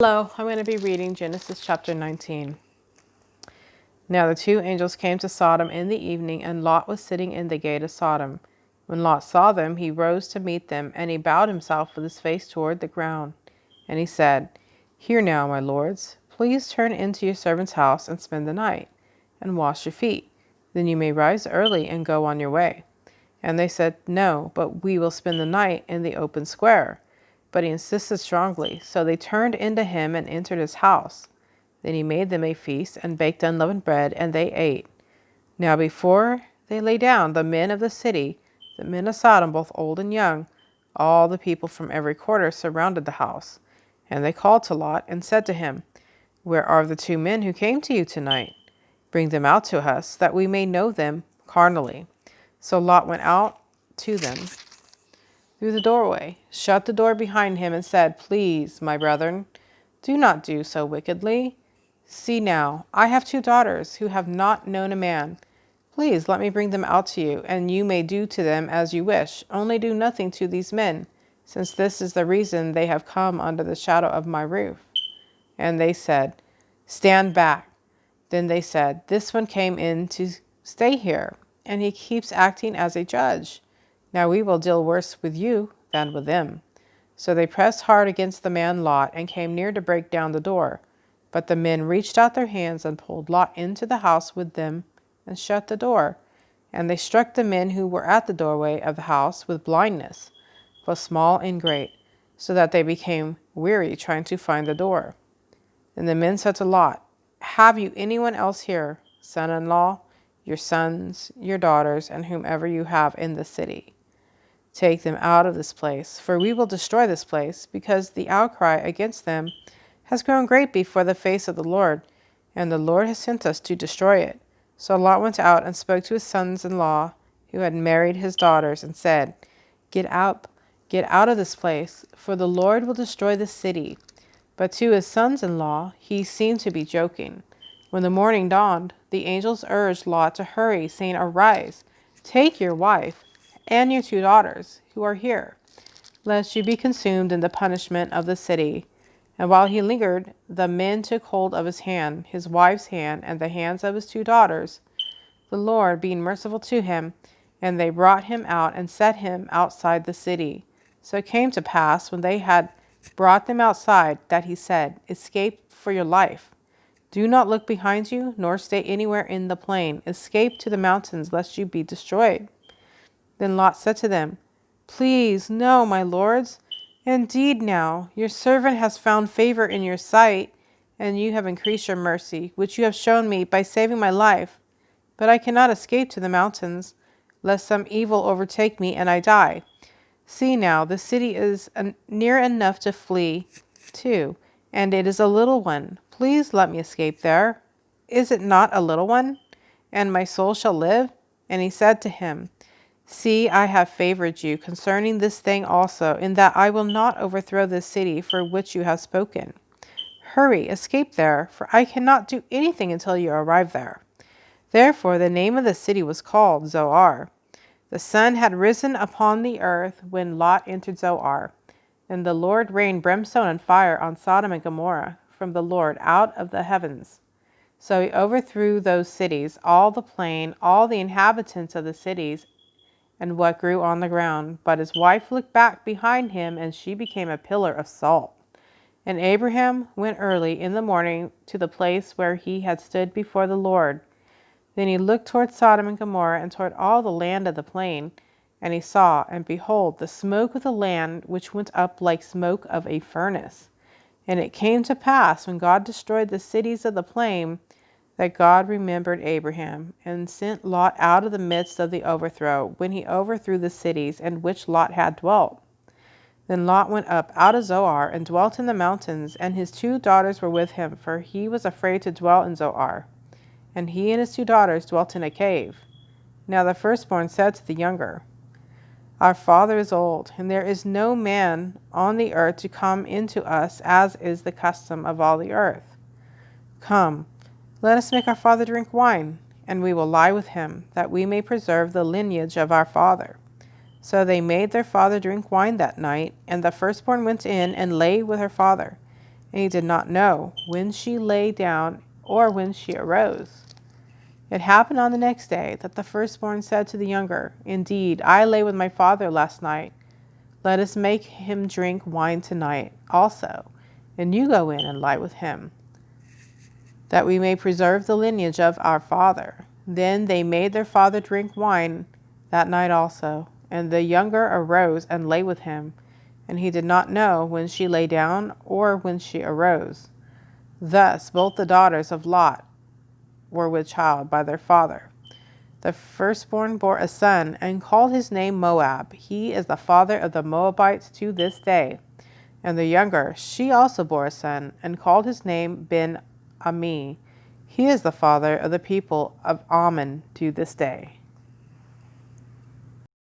Hello, I'm going to be reading Genesis chapter 19. Now the two angels came to Sodom in the evening, and Lot was sitting in the gate of Sodom. When Lot saw them, he rose to meet them, and he bowed himself with his face toward the ground. And he said, "Hear now, my lords, please turn into your servant's house and spend the night, and wash your feet. Then you may rise early and go on your way." And they said, "No, but we will spend the night in the open square." But he insisted strongly, so they turned into him and entered his house. Then he made them a feast and baked unleavened bread, and they ate. Now before they lay down, the men of the city, the men of Sodom, both old and young, all the people from every quarter, surrounded the house. And they called to Lot and said to him, "Where are the two men who came to you tonight? Bring them out to us, that we may know them carnally." So Lot went out to them through the doorway, shut the door behind him, and said, "Please, my brethren, do not do so wickedly. See now, I have two daughters who have not known a man. Please let me bring them out to you, and you may do to them as you wish. Only do nothing to these men, since this is the reason they have come under the shadow of my roof." And they said, "Stand back." Then they said, "This one came in to stay here, and he keeps acting as a judge. Now we will deal worse with you than with them." So they pressed hard against the man Lot and came near to break down the door. But the men reached out their hands and pulled Lot into the house with them and shut the door. And they struck the men who were at the doorway of the house with blindness, both small and great, so that they became weary trying to find the door. Then the men said to Lot, "Have you anyone else here, son-in-law, your sons, your daughters, and whomever you have in the city? Take them out of this place, for we will destroy this place, because the outcry against them has grown great before the face of the Lord, and the Lord has sent us to destroy it." So Lot went out and spoke to his sons-in-law who had married his daughters and said, get out of this place, for the Lord will destroy this city." But to his sons-in-law he seemed to be joking. When the morning dawned, the angels urged Lot to hurry, saying, "Arise, take your wife and your two daughters who are here, lest you be consumed in the punishment of the city." And while he lingered, the men took hold of his hand, his wife's hand, and the hands of his two daughters, the Lord being merciful to him, and they brought him out and set him outside the city. So it came to pass, when they had brought them outside, that he said, "Escape for your life. Do not look behind you, nor stay anywhere in the plain. Escape to the mountains, lest you be destroyed." Then Lot said to them, "Please, no, my lords. Indeed now, your servant has found favor in your sight, and you have increased your mercy, which you have shown me by saving my life. But I cannot escape to the mountains, lest some evil overtake me and I die. See now, the city is near enough to flee to, and it is a little one. Please let me escape there. Is it not a little one? And my soul shall live?" And he said to him, "See, I have favored you concerning this thing also, in that I will not overthrow this city for which you have spoken. Hurry, escape there, for I cannot do anything until you arrive there." Therefore the name of the city was called Zoar. The sun had risen upon the earth when Lot entered Zoar, and the Lord rained brimstone and fire on Sodom and Gomorrah from the Lord out of the heavens. So he overthrew those cities, all the plain, all the inhabitants of the cities, and what grew on the ground. But his wife looked back behind him, and she became a pillar of salt. And Abraham went early in the morning to the place where he had stood before the Lord. Then he looked toward Sodom and Gomorrah and toward all the land of the plain. And he saw, and behold, the smoke of the land, which went up like smoke of a furnace. And it came to pass, when God destroyed the cities of the plain, that God remembered Abraham, and sent Lot out of the midst of the overthrow, when he overthrew the cities in which Lot had dwelt. Then Lot went up out of Zoar, and dwelt in the mountains, and his two daughters were with him, for he was afraid to dwell in Zoar. And he and his two daughters dwelt in a cave. Now the firstborn said to the younger, "Our father is old, and there is no man on the earth to come into us, as is the custom of all the earth. Come, let us make our father drink wine, and we will lie with him, that we may preserve the lineage of our father." So they made their father drink wine that night, and the firstborn went in and lay with her father. and he did not know when she lay down or when she arose. It happened on the next day that the firstborn said to the younger, Indeed, I lay with my father last night. Let us make him drink wine tonight also, and you go in and lie with him, that we may preserve the lineage of our father. Then they made their father drink wine that night also, and the younger arose and lay with him, and he did not know when she lay down or when she arose. Thus both the daughters of Lot were with child by their father. The firstborn bore a son and called his name Moab. He is the father of the Moabites to this day. And the younger, she also bore a son and called his name Ben-Ami. He is the father of the people of Ammon to this day.